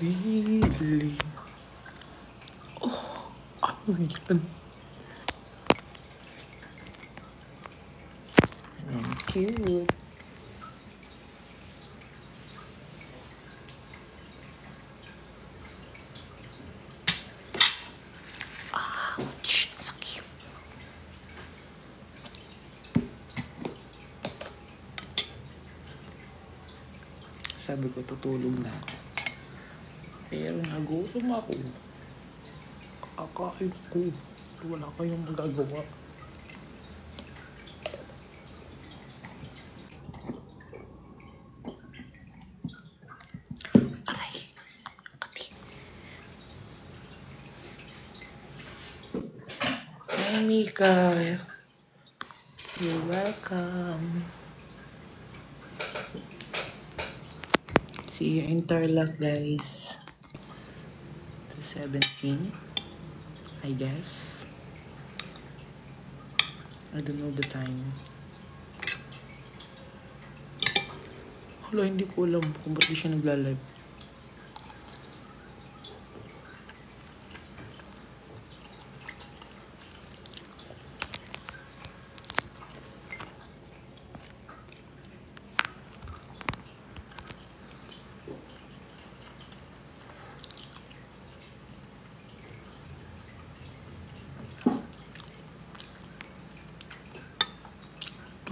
Really? Oh, ano yan? Cute. Ouch, sakit. Sabi ko tutulog na ako. Pero nagutom ako. Kakain ko. Wala kayong magagawa. Aray. Hi, Mika. You're welcome. See you in Tarlac, guys. The 17th, I guess. I don't know the time. Hala, hindi ko alam kung ba't di siya nagla-live.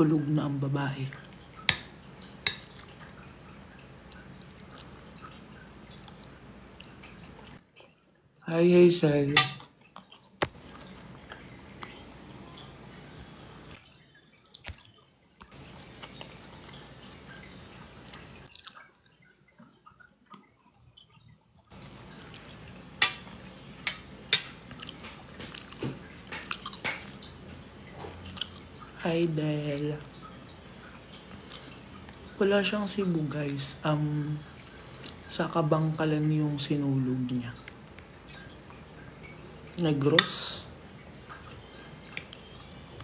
Tulog na ang babae. Hi, Hazel. Hi, Del. Wala siyang Cebu, guys. Sa Kabangkalan yung sinulog niya. Negros.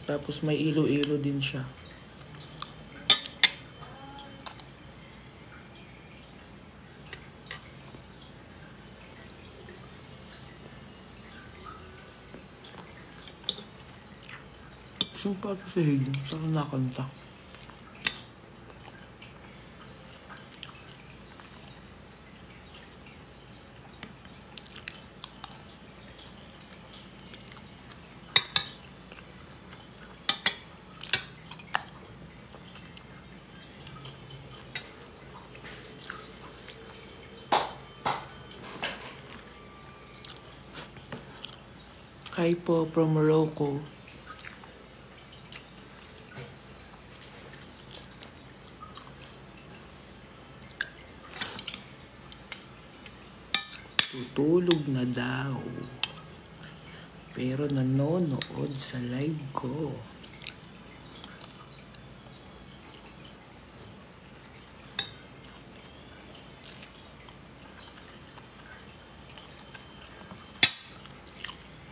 Tapos may Iloilo din siya. Sumpa ito sa Hayden. Saan nakanta? Hi po from Morocco. Tutulog na daw. Pero nanonood sa live ko.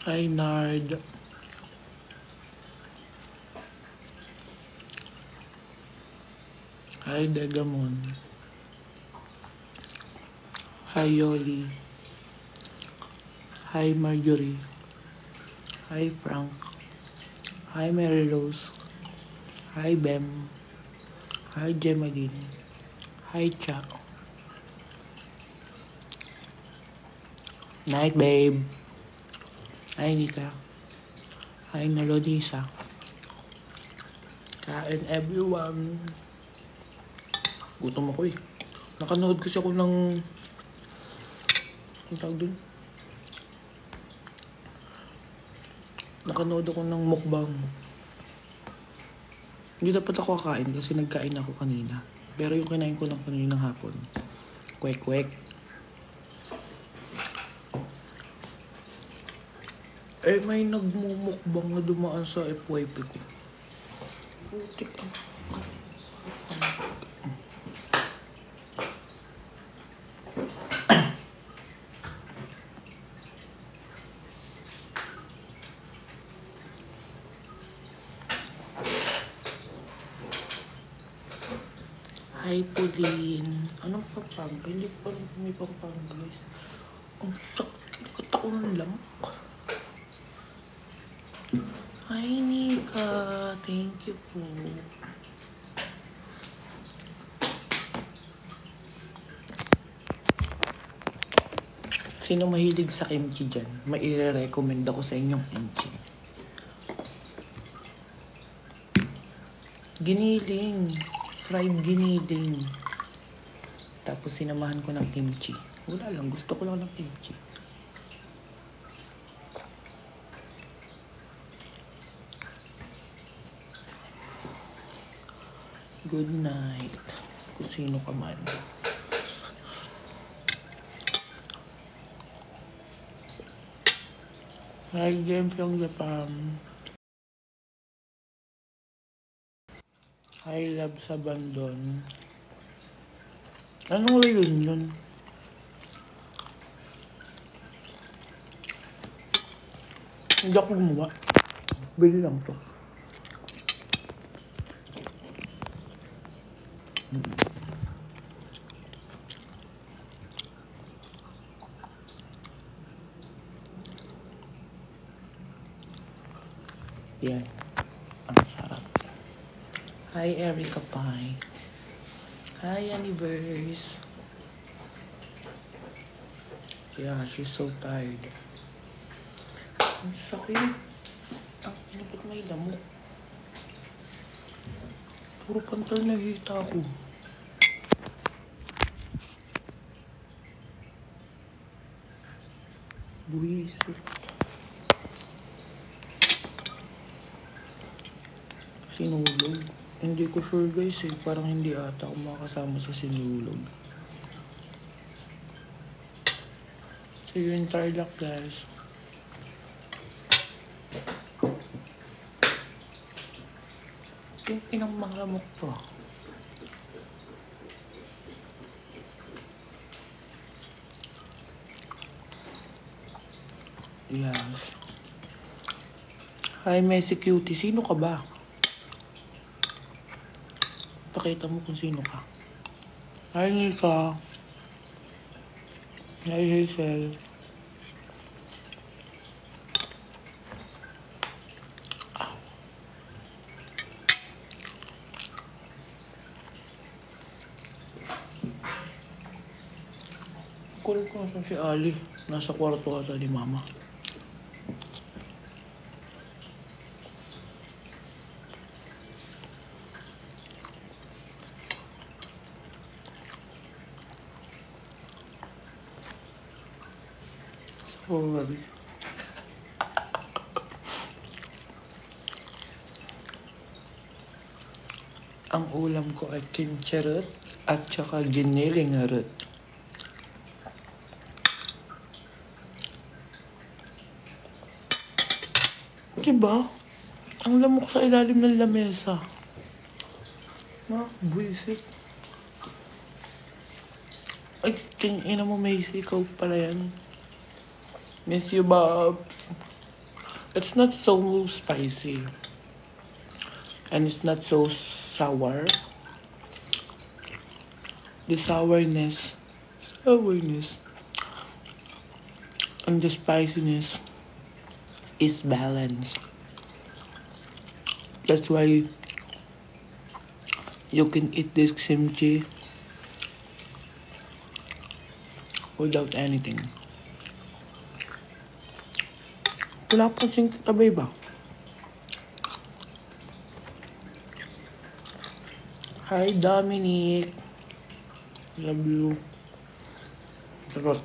Hi, Nard. Hi, Degamon. Hi, Yoli. Hi, Marjorie. Hi, Frank. Hi, Mary Rose. Hi, Bem. Hi, Gemaline. Hi, Cha. Night, babe. Hi, Nika. Hi, Nalodisa. Kain, everyone. Gutom ako eh. Nakanood kasi ako ng... Ang tawag dun? Nakanood ako ng mukbang. Hindi dapat ako kakain kasi nagkain ako kanina. Pero yung kinain ko lang kanina ng hapon. Kwek-kwek. Eh, may nagmumukbang na dumaan sa FYP ko. Putik ang... Hi, Pauline. Anong pampanga? Hindi ko alam kung may pampanga, guys. Ang sakit kata ko ng lamok. Hi, Nika. Thank you po. Sino mahilig sa kimchi dyan? Maire-recommend ako sa inyong kimchi. Giniling. Fried giniling. Tapos sinamahan ko ng kimchi. Wala lang. Gusto ko lang ng kimchi. Good night. Kung sino ka man. Hi, James from Japan. Hi, love sa Bandon. Anong reunion? Hindi ako gumawa. Bili lang to. Yan. Ang sarap. Hi, Erica Pie. Hi, Universe. Yeah, she's so tired. Ang sakit. Ang pinapit may lamok. Puro pantal na hita ako. Buwisit. Sinulog. Hindi ko sure guys eh. Parang hindi ata ako makakasama sa sinulog. See you in Tarlac guys. Yung inang mga lamok to. Yes. Hi Messi Cutie. Sino ka ba? Pakita mo kung sino ka. Hi Nika. Hi Hazel. Kulit ko nasan si Ali. Nasa kwarto ata ni Mama. Sorry. Ang ulam ko ay kimchi-rut at saka giniling rut. Diba? Ang lamok sa ilalim ng lamesa. Nakakabwisit. Ay, ina mo may sikaw pala yan. Miss you, Bobs. It's not so spicy. And it's not so sour. The sourness, and the spiciness is balanced. That's why you can eat this kimchi without anything. Wala pang singkatabay ba? Hi Dominic. Love you. Charot.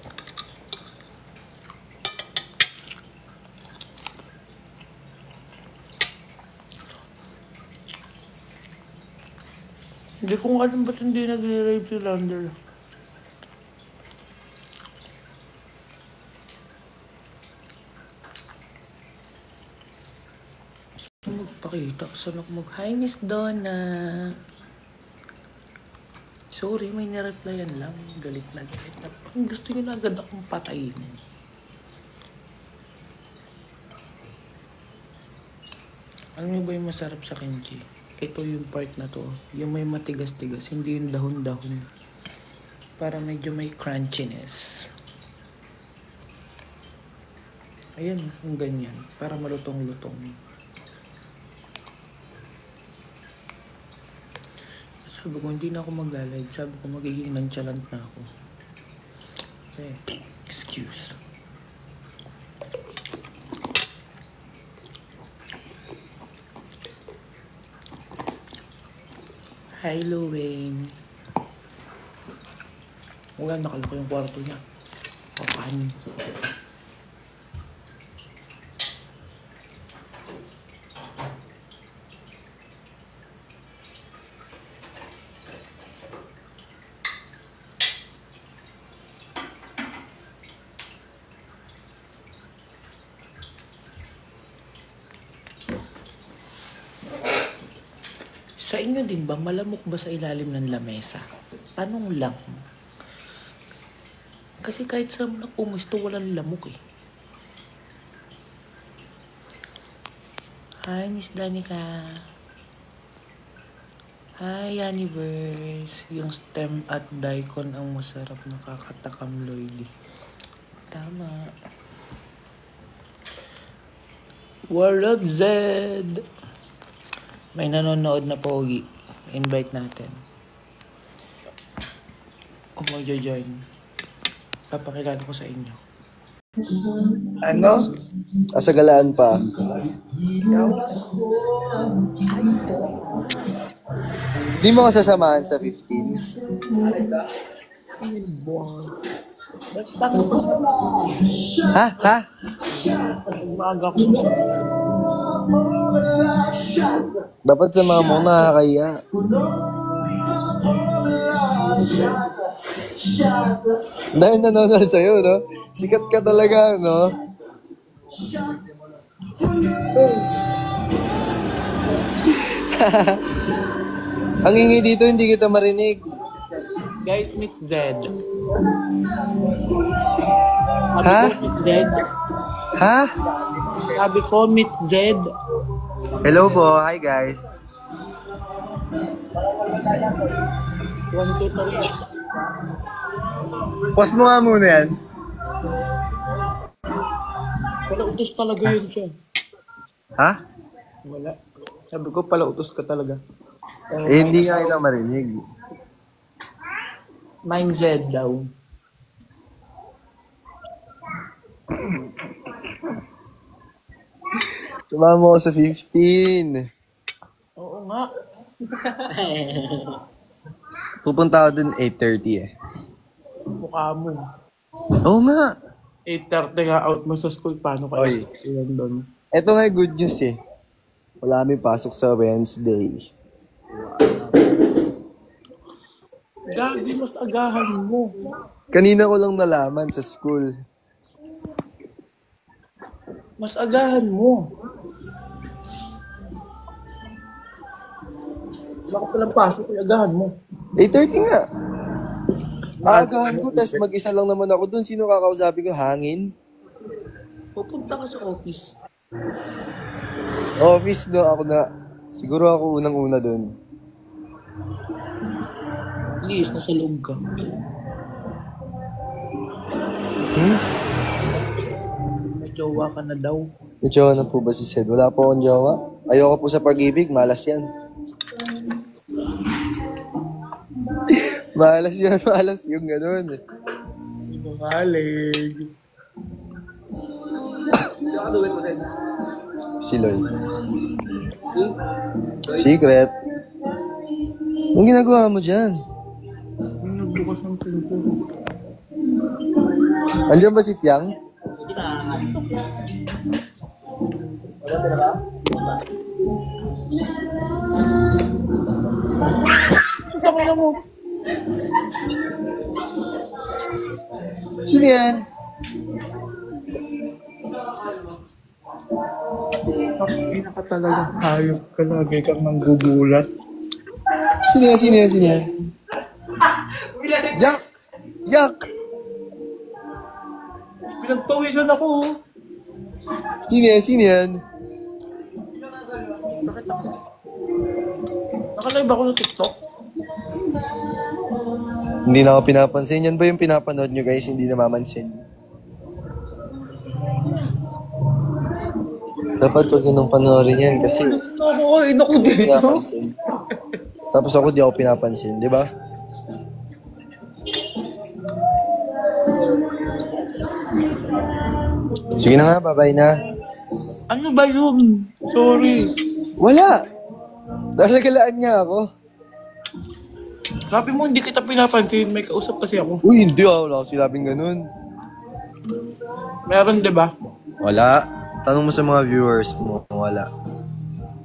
Hindi ko alam ba't hindi nagre-rave si Lander. Magpakita. Saan ako Hi, Miss Donna. Sorry, may nireplyan lang. Galit na galit na. Gusto niyo na agad akong patayin. Alam niyo ba yung masarap sa kimchi? Ito yung part na to. Yung may matigas-tigas. Hindi yung dahon-dahon. Para medyo may crunchiness. Ayan, yung ganyan. Para malutong-lutong. Sabi ko, hindi na ako mag-live. Sabi ko, magiging nonchalant na ako. Okay, excuse. Hi, Lorraine. Wala, nakalako yung kwarto niya. Kapanin. Sa inyo din ba, malamok ba sa ilalim ng lamesa? Tanong lang. Kasi kahit sa mga pumusto, walang lamok eh. Hi, Miss Danica. Hi, Universe. Yung stem at daikon ang masarap, nakakatakam, Lloyd. Tama. What up, Zed? May nanonood na pogi. Invite natin. Kung magja-join, papakilala ko sa inyo. Ano? Asagalaan pa. Di mo kasasamahan sa 15? Basta Ha? Ha? umaga ko. Dapat samahan mo, nakakaya. Dahil nanonood sa'yo, no? Sikat ka talaga, no? Ang hingi dito, hindi kita marinig. Guys, meet Zed. Ha? Sabi ko, meet Zed. Ha? Sabi ko, meet Zed. Hello po, hi guys. 1, 2, 3. Pause mo nga muna yan. Pala utos talaga yun siya. Ha? Wala. Sabi ko, pala utos ka talaga. Eh, hindi nga kita marinig. Mine Zed daw. Sumama mo ako sa 15. Oo nga. Pupunta ako dun 8:30 eh. Mukha mo. Oo nga. 8:30 nga out mo sa school. Paano kayo? Oy. Ilan doon? Ito nga yung good news eh. Wala kami pasok sa Wednesday. Gabi, mas agahan mo. Kanina ko lang nalaman sa school. Mas agahan mo. Wala ka palang pasok. Agahan mo. 8:30 nga. Aagahan ko, tas mag-isa lang naman ako dun. Sino kakausapin ko? Hangin? Pupunta ka sa office. Office no, ako na. Siguro ako unang-una dun. Please, nasa loob ka. May jowa ka na daw. May jowa na po ba si Sed? Wala po akong jowa. Ayoko po sa pag-ibig, malas yan. Malas yan, malas yung ganun. Hindi mo malig. Si Lloyd. Secret. Anong ginagawa mo dyan? Yung nagbukas ng pinto. Andiyan ba si Fiang? Tama na mo. Sino yan? Pakina ka talaga. Hayop ka lagi kang nanggugulat. Sino yan? Sino yan? Sino yan? Yak! Yak! Pinagpawisan ako. Sino yan? Sino yan? Nakalive ako sa TikTok. Hindi na ako pinapansin. Yan ba yung pinapanood nyo guys? Hindi namamansin. Dapat wag nyo nang panoorin yan kasi Nakakain ako hindi ako dito. pinapansin. Tapos ako di ako pinapansin, di ba? Sige na nga, bye-bye na. Ano ba yun? Sorry. Wala! Nasa galaan niya ako. Sabi mo hindi kita pinapansin. May kausap kasi ako. Uy, hindi ah. Wala ako silabing ganun. Meron, di ba? Wala. Tanong mo sa mga viewers mo. Wala.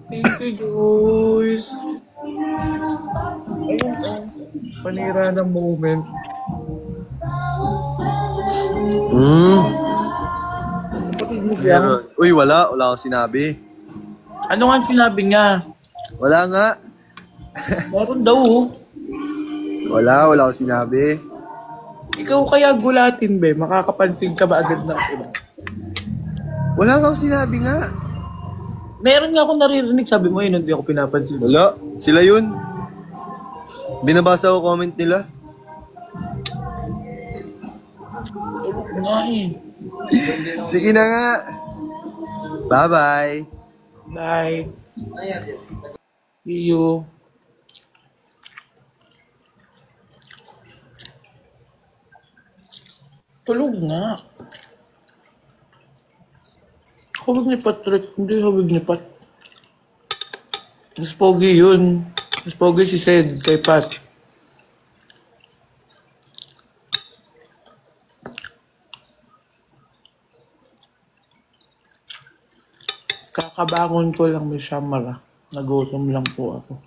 Thank you, Joyce. Ayun, panira ng moment. Kapatid mo yan. Meron. Uy, wala. Wala akong sinabi. Ano nga sinabi niya? Wala nga. Meron daw. Oh. Wala akong sinabi. Ikaw kaya gulatin, be? Makakapansin ka ba agad ng iba? Wala akong sinabi nga. Meron nga akong naririnig. Sabi mo yun, hindi ako pinapansin. Wala. Sila yun. Binabasa ko comment nila. Tulog nga eh. Sige na nga. Bye-bye. Bye. See you. Tulog nga. Hawig ni Patrick. Hindi hawig ni Pat. Mas pogi yun. Mas pogi si Sed kay Pat. Kakabangon ko lang may shamara. Nagutom lang po ako.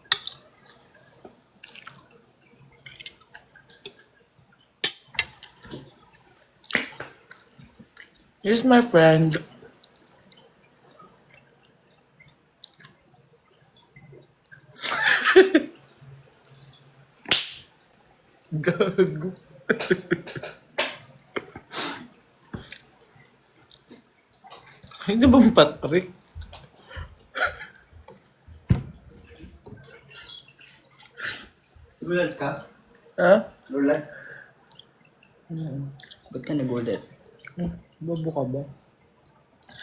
Here's my friend. Gago. Hindi ba Patrick? Gulat ka? Ha? Gulat? Ba't ka nagulat? Bobo ka ba?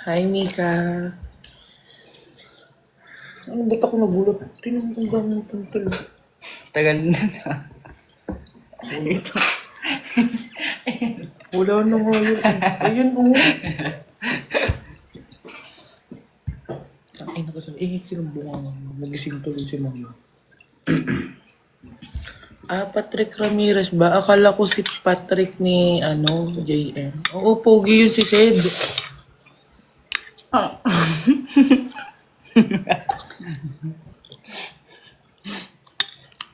Hi, Mika. Ano ba't ako nagulat? Tingnan mo kung gano'n tantal. Tagal na na. Ito. Wala na nga yun. Ayun, Ay, nakasabi. Sinumbungan nga. Nagising tuloy si mama. Patrick Ramirez ba? Akala ko si Patrick ni, JM. Oo, pogi yun si Sed.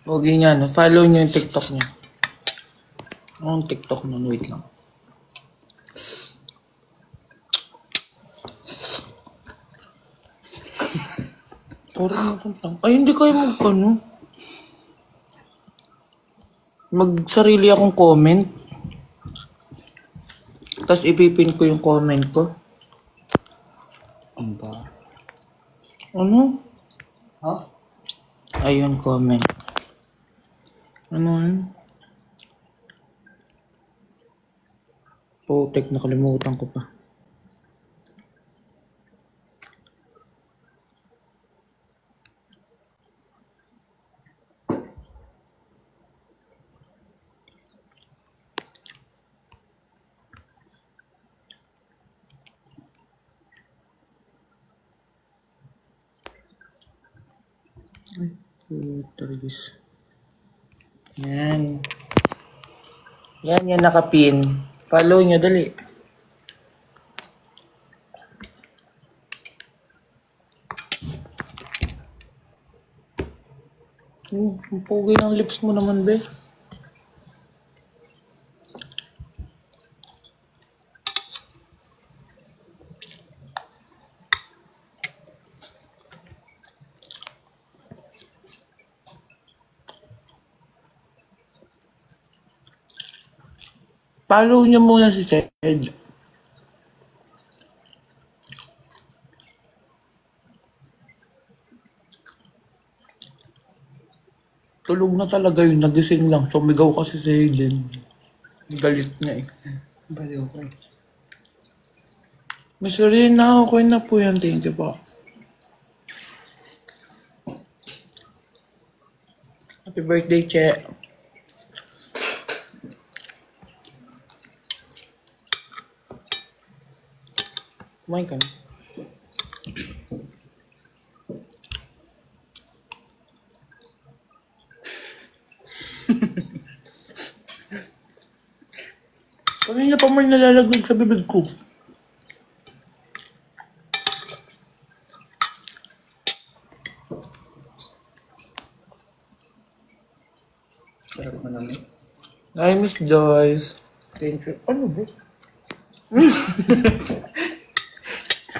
Pogi niya, no? Follow niyo yung TikTok niya. Anong TikTok nun? Wait lang. Parang natutang. Ay, hindi kayo magsarili akong comment. Tapos ipipin ko yung comment ko. Ang ba? Ano? Ha? Ayun, comment. Ano yun? Putek, nakalimutan ko pa. Ay, putris. Yan. Yan nakapin. Follow nyo, dali. Ang pogi ng lips mo naman, be. Follow niyo muna si Sed. Tulog na talaga yun, nagising lang. Sumigaw kasi si Hayden. Galit niya eh. Baliw ko. Miss Rina, okay na po yan. Thank you po. Happy birthday, Che. Kumain ka na. Kanina pa may nalalaglag sa bibig ko. Sarap mo naman. Hi, Miss Joyce. Thank you. Ano ba?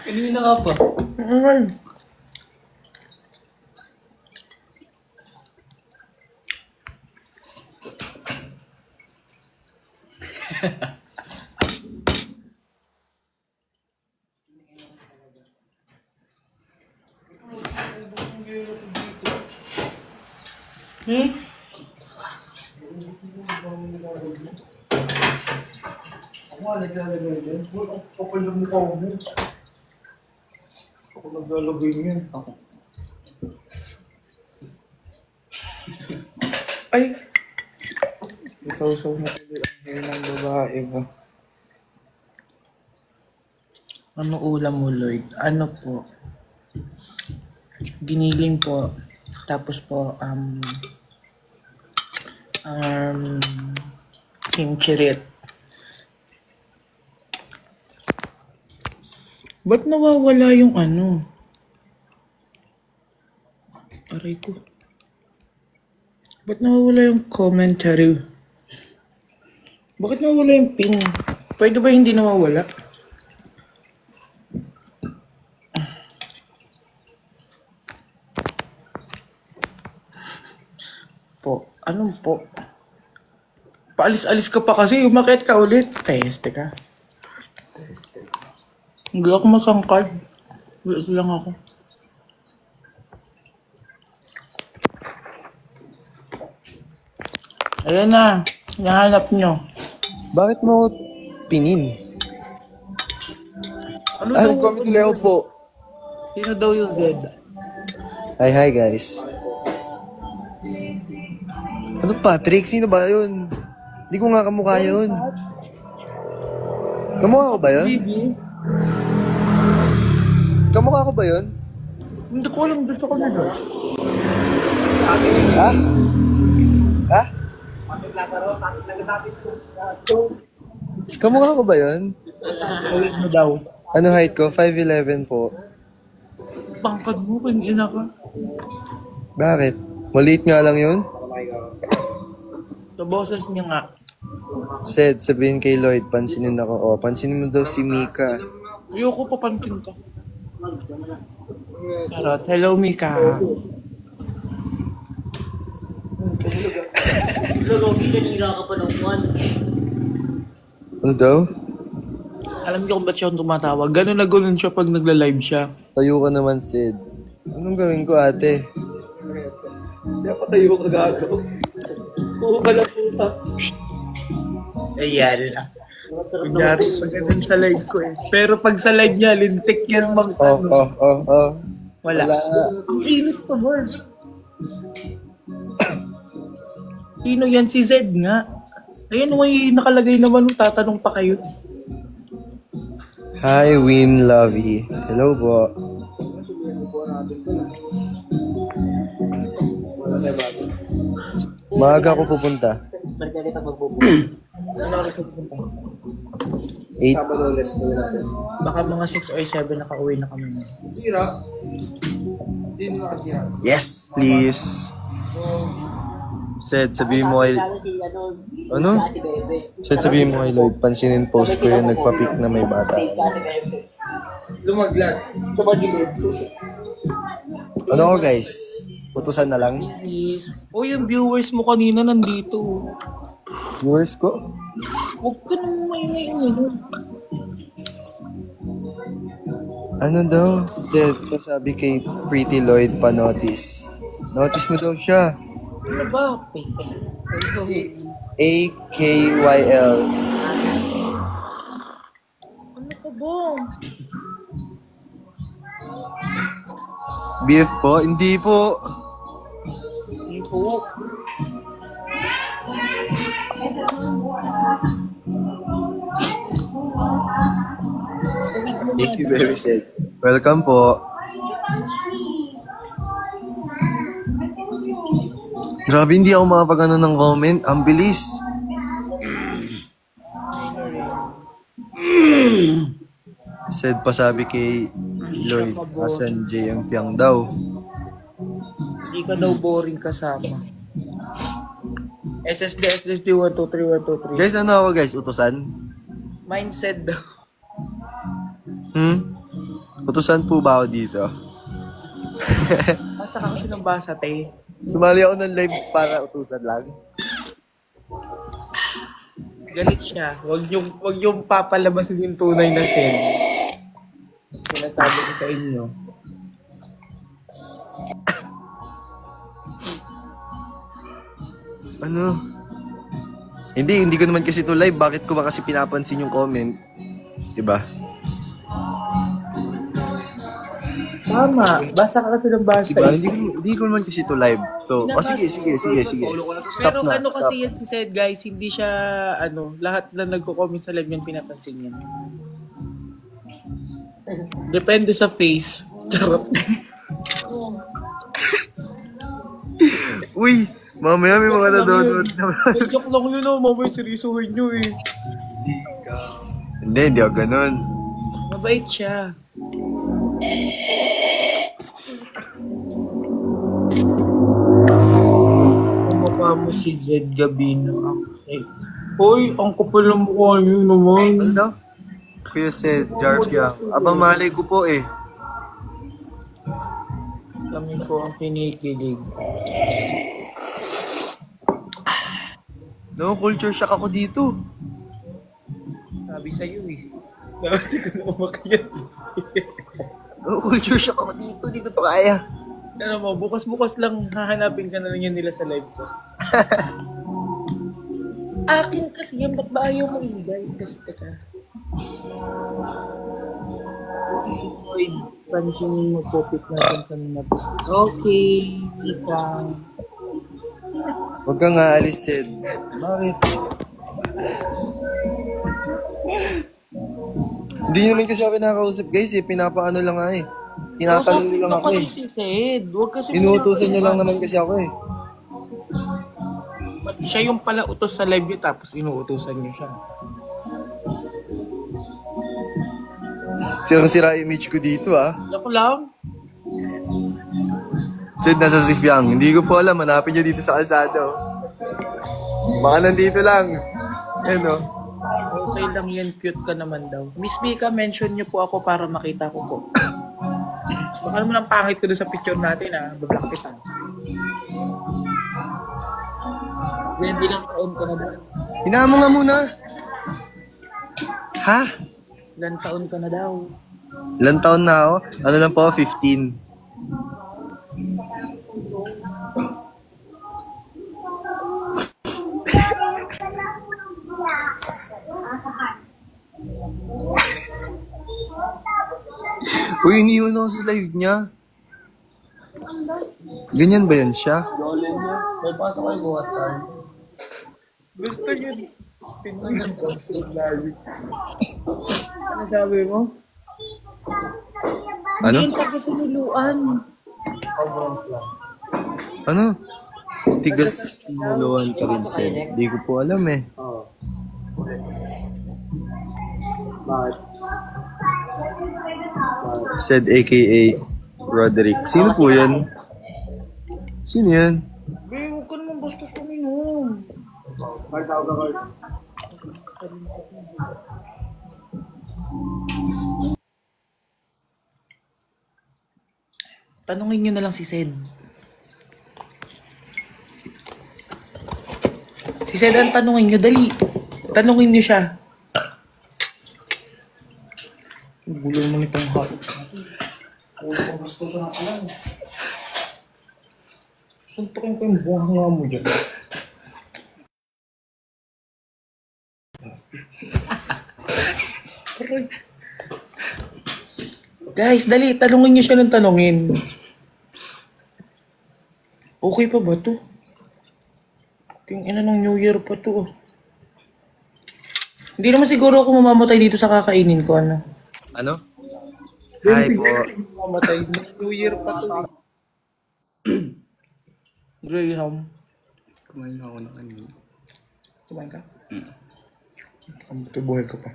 Kanina ka pa. Ay. Ako nga, naglalagay din. Ang kapal ng mukha mo. Ako naglalagay niyan. Ako. Ay! Ikaw-saw na tuloy ang hair ng babae ba? Ano ulam mo, Lloyd? Ano po? Giniling po. Tapos po, kimchirit. Ba't nawawala yung ano? Aray ko. Ba't nawawala yung commentary? Bakit nawawala yung pin? Pwede ba hindi nawawala? Po. Anong po? Paalis-alis ka pa kasi. Umakit ka ulit. Teste ka. Hindi ako masangkad. Wala lang ako. Ayan na. Nahanap nyo. Bakit mo ako pinin? Ano Ah, daw? nag-comment ulit ako po. Sino daw yung Z? Hi guys. Ano Patrick? Sino ba yun? Hindi ko nga kamukha yun. Kamukha ko ba yun? Baby? Kamukha ko ba yun? Hindi ko alam. Gusto ko na doon. Ha? Ha? Kamukha ko ba yun? Ulit mo daw. Ano height ko? 5'11 po. Bangkad mo kung ina ka. Bakit? Maliit nga lang yun? Sa boses niya nga. Said, sabihin kay Lloyd, pansinin ako. O, pansinin mo daw si Mika. Ayoko papansin ka. Charot. Hello, Mika. Logi, kanina ka pa ng one. Ano daw? Alam niyo kung ba't siya tumatawag? Ganun na ganun siya pag nagla-live siya. Tayo ka naman, Sid. Anong gawin ko, ate? Kaya pa tayo ka gago. Oo ka lang puta. Ayan na. Kunyari, pag ganun sa live ko eh. Pero pag sa live niya, lintik yan mag Wala. Wala. Ang inis ko, Lord. Sino yan? Si Zed nga. Ayun, may nakalagay naman. Tatanong pa kayo. Hi, Win Lovey. Hello po. Maaga ako pupunta. Ano oras ka pupunta? 8. Baka mga 6 or 7 nakauwi na kami. Yes, please. Said, sabihin mo kay... Ano? Said, sabihin mo kay Lloyd, pansinin post ko yun, nagpa-pick na may bata. Lumaglag. Tumagilid. Ano ko guys? Utusan na lang. Please. O yung viewers mo kanina nandito. Viewers ko? Huwag ka nang maingay mo. Ano daw? Said, sabi kay Pretty Lloyd pa notice. Notice mo daw siya. Ano ba? Fake. Si AKYL. Ano ka ba? BF po? Hindi po. Hindi po. Thank you very much. Welcome po. Grabe, hindi ako makapag-ano ng comment. Ang bilis. Said pa sabi kay Lloyd, asan JM Piang daw. Hindi ka daw boring kasama. SSD 123 123. Guys, ano ako guys? Utusan? Mindset daw. Utusan po ba ako dito? Basta ka kasi ng basa, te. Sumali ako ng live para utusan lang. Galit siya. Wag yung papalabasin yung tunay na sin. Sinasabi ko sa inyo. Ano? Hindi ko naman kasi to live. Bakit ko ba kasi pinapansin yung comment? Diba? Tama. Basta ka kasi ng basa. Diba? Hindi ko naman kasi to live. So, sige. Pero ano kasi yan si Sed, guys, hindi siya, lahat na nagko-comment sa live yan, pinapansin yan. Depende sa face. Charot. Uy! Mamaya may mga nanonood naman. Joke lang yun, mamaya seryosohin nyo eh. Hindi ako ganun. Mabait siya. Mukha mo si Zed Gabino. Okay. Hoy, ang kapal ng mukha niyo naman. Ano daw? Kuya said, Jarp Yang. Aba, malay ko po eh. Kami po ang pinikilig. No, culture shock ako dito. Sabi sa'yo eh. Bakit ko na umakyat? No, culture shock ako dito. Di ko to kaya. Ano mo, bukas-bukas lang hahanapin ka na lang yan nila sa live ko. Akin kasi yan, ba't ba ayaw mo ibigay? Teste ka. Uy, pansinin mo, popit natin kanina. Okay, ikaw. Huwag kang aalis, Sid. Bakit? Hindi naman kasi ako nakakausap, guys eh. Pinapaano lang nga eh. Tinatanong nyo lang ako eh. Si Sed. Huwag kasi Inuutosan nyo lang naman kasi ako eh. Siya yung pala utos sa live niyo tapos inuutosan niyo siya. Sirang-sira image ko dito ah. Ako lang. Sid, nasa Sifyang. Hindi ko po alam. Hanapin niya dito sa kalsada oh. Baka nandito lang. Yan oh. Okay lang yan. Cute ka naman daw. Miss Mika, mention niyo po ako para makita ko po. Baka naman ang pangit ko doon sa picture natin ah. Bablock kita. Hindi lang taon ka na daw. Hinaan mo nga muna. Ha? Ilan taon ka na daw. Ilan taon na ako? Ano lang po? 15. Uy, iniwan ako sa live niya. Ganyan ba yan siya? Lolen niya. May pasok kayo bukas tayo. Gusto niyo. Pinungan ko sa live. Ano sabi mo? Ano? Hindi ka kasi niluan. Ano? Tigas sinuluan ka rin, Sed. Di ko po alam eh. Oo. Bakit? Sed aka Roderick. Sino po yan? Sino yan? Be, huwag ka naman basta suminom. Bakit tawag ka, Carl? Tanungin nyo na lang si Sed. Si Sed ang tanungin nyo, dali. Tanungin nyo siya. Gulo mo nitong hot. Gusto ko na alam. Suntukin ko yung buhanga mo dyan. Guys, dali, tanungin niyo siya ng tanungin. Okay pa ba to? King ina ng New Year pa to. Hindi naman siguro ako mamamatay dito sa kakainin ko, ano? Ano? Hi po. Mamamatay. New Year pa to. Graham. Kumain ako ng kanina. Kumain ka? Ang buti buhay ka pa.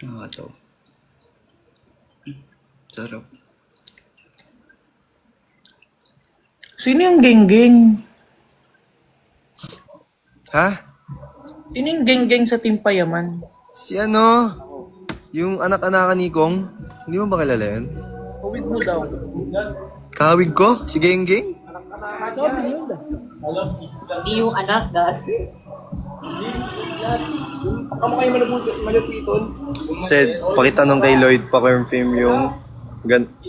Nakakataw. Sarap. Sino yung geng-geng? Ha? Sino yung geng-geng sa Team Payaman? Si ano? Yung anak-anakan ni Kong? Hindi mo ba kilala yun? Kawig mo daw. Kahawig ko? Si Geng Geng? Hindi yung anak, guys. Kamu kayo malupiton? Said, pakitanong kay Lloyd pa-confirm yung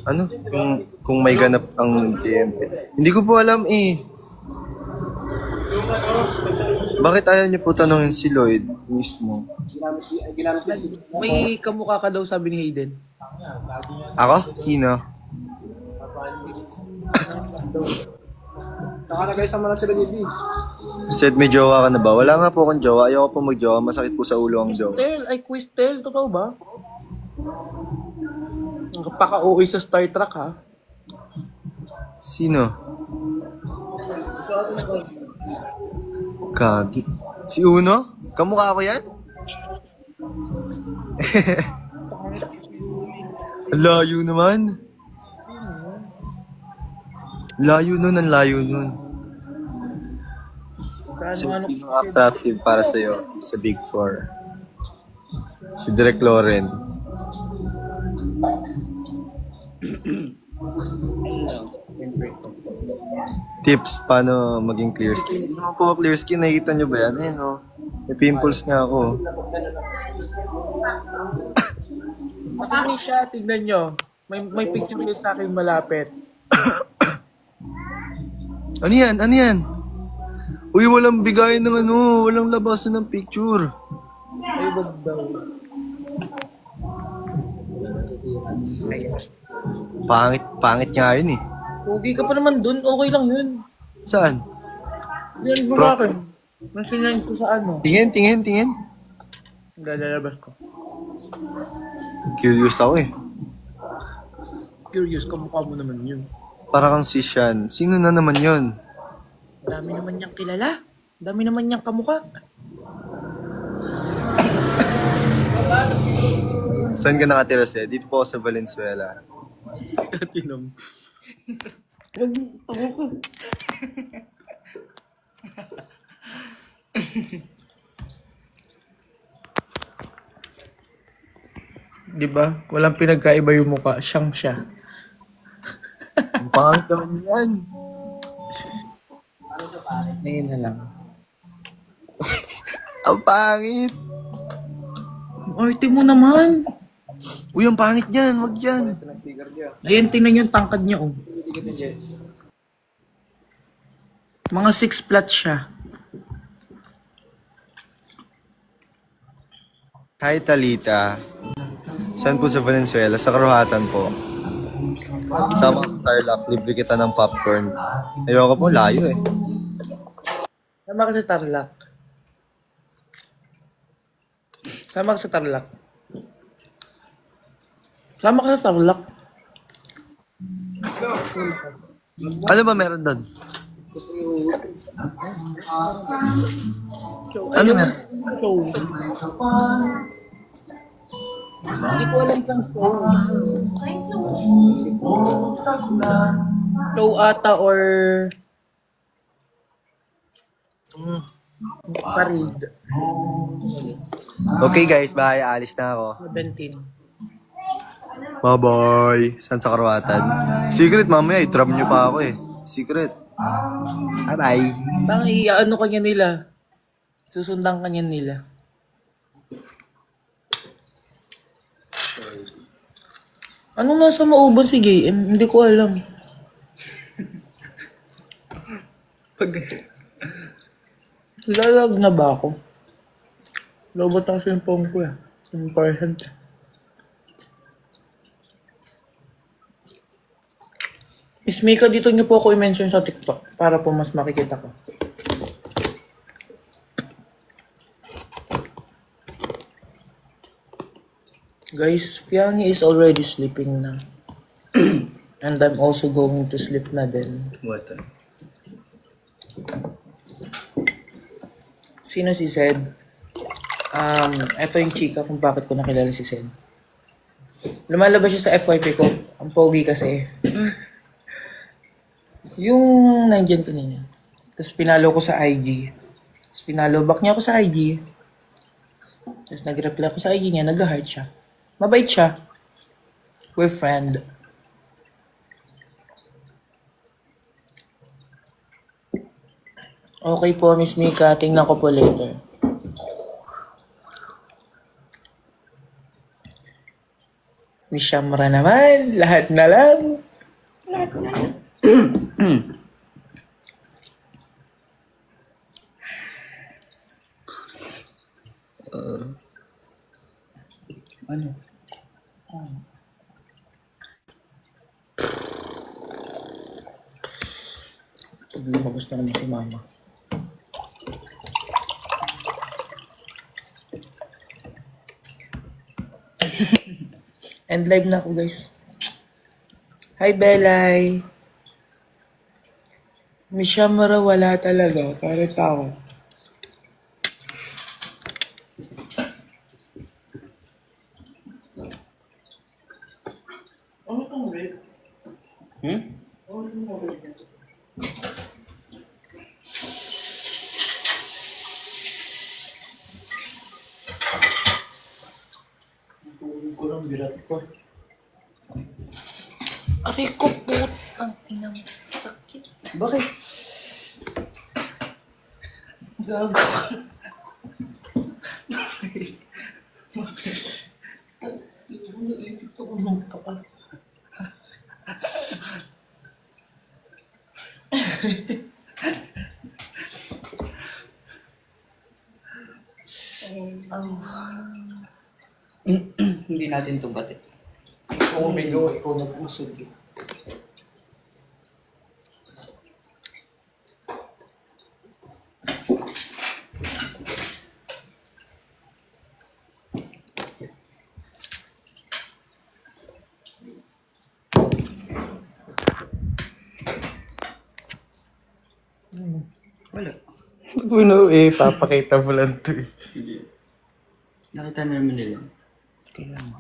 ano? Yung kung may ganap ang GMP. Hindi ko po alam eh. Bakit ayaw niyo po tanongin si Lloyd mismo? May kamukha ka daw sabi ni Hayden. Ako? Sino? Saka na guys, sama na sila ni B. Said, may jowa ka na ba? Wala nga po akong jowa. Ayaw ko po mag-jowa. Masakit po sa ulo ang jowa. Quiztel. Totoo ba? Napaka-OA sa Star Trek, ha? Sino? Kagi. Si Uno? Kamukha ko yan? Layo naman. Layo nun, ang layo nun. Si sino attractive para sa'yo sa Big Four? Si Direk Loren. Tips, paano maging clear skin? Hindi naman po clear skin, nakikita nyo ba yan? Ayun o, may pimples nga ako. Makinig siya, tignan nyo. May picture ulit sa akin malapit. Ano yan? Ano yan? Uy, walang bigayan ng ano, walang labasan ng picture. Ay, wag daw. Pangit nga yun eh. Pogi ka pa naman dun, okay lang yun. Saan? Yan mo sa akin. Nasinayin ko sa ano. Tingin. Lalabas ko. Curious ako eh. Curious, kamukha mo naman yun. Para kang si Sean. Sino na naman yun? Dami naman niyang kilala. Dami naman niyang kamukha. Saan ka nakatira siya? Dito po ako sa Valenzuela. Tinong. Ako ka. Diba? Walang pinagkaiba yung mukha. Siyang siya. Ang pangit naman yan. Ngayon na lang. Ang pangit. Arte mo naman. Uy, ang pangit yan. Wag yan. Ayan, tingnan yung tangkad niya, oh. Mga 6 flat siya. Hi, Talita. Saan po sa Valenzuela? Sa Karuhatan po. Sama sa Tarlac, libre kita ng popcorn. Ayoko po, layo eh. Sama ka sa Tarlac. Sama ka sa Tarlac. Sama ka sa Tarlac. Ano ba meron doon? Ano meron? Show. Hindi ko alam kang show. Show ata or parade. Okay guys, bye. Alis na ako. 17. Bye-bye. Saan sa Karuhatan? Secret, mamaya. I-trap nyo pa ako eh. Secret. Bye-bye. Bang i-ano kanya nila? Susundan kanya nila. Anong nasa mauban si JM? Hindi ko alam. Pag... Lalag na ba ako? Lobot ako yung phone ko eh. Yung parent. Miss Mika, dito niyo po ako i-mention sa TikTok para po mas makikita ko. Guys, Fiangi is already sleeping na. And I'm also going to sleep na din. What? Sino si Zed? Ito yung chika kung bakit ko nakilala si Zed. Lumalabas siya sa FYP ko. Ang pogi kasi. Yung nandyan kanina. Tapos pinalo ko sa IG. Tapos pinalo back niya ako sa IG. Tapos nag-reply ako sa IG niya. Nag-heart siya. Mabait siya. We're friend. Okay po, Miss Mika. Tingnan ko po later. Miss Shamra naman. Lahat na lang. Ano? Pag lumabas na naman si Mama. End live na ako, guys. Hi, Belay. Miss Shamara, wala talaga. Para tao. Ano itong red? Ano itong red? Tulog ko ng birat ko. Aray ko, putang inang sakit. Bakit? Gago ka. Naipit ako ng kapal. Hindi natin ito batit. Ikaw umigaw, ikaw nag-usog. Wala. Puno eh, papakita mo lang to eh. Hindi. Nakita na naman nila. Kaya nga.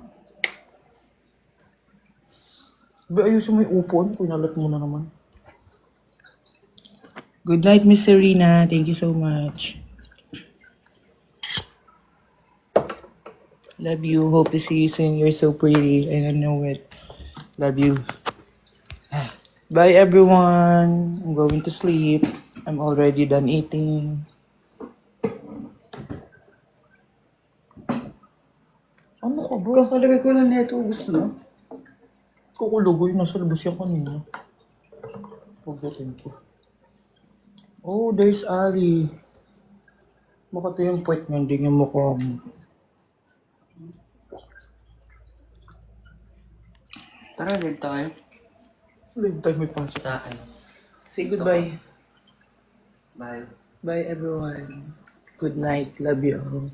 Ba, ayusin mo yung upuan. Kinalat mo na naman. Good night, Miss Serena. Thank you so much. Love you. Hope to see you soon. You're so pretty. And I know it. Love you. Bye, everyone. I'm going to sleep. I'm already done eating. Ano ka ba? Kakalagay ko lang neto. Gusto mo? Kukulugoy. Nasa labas yan kanina. Pagdating ko. Oh, there's Ali. Baka ito yung puwet niya. Hindi niya mukha mo. Tara, live tayo. Live time may pasok. Sa ano? Say goodbye. Bye. Bye, everyone. Good night. Love you all.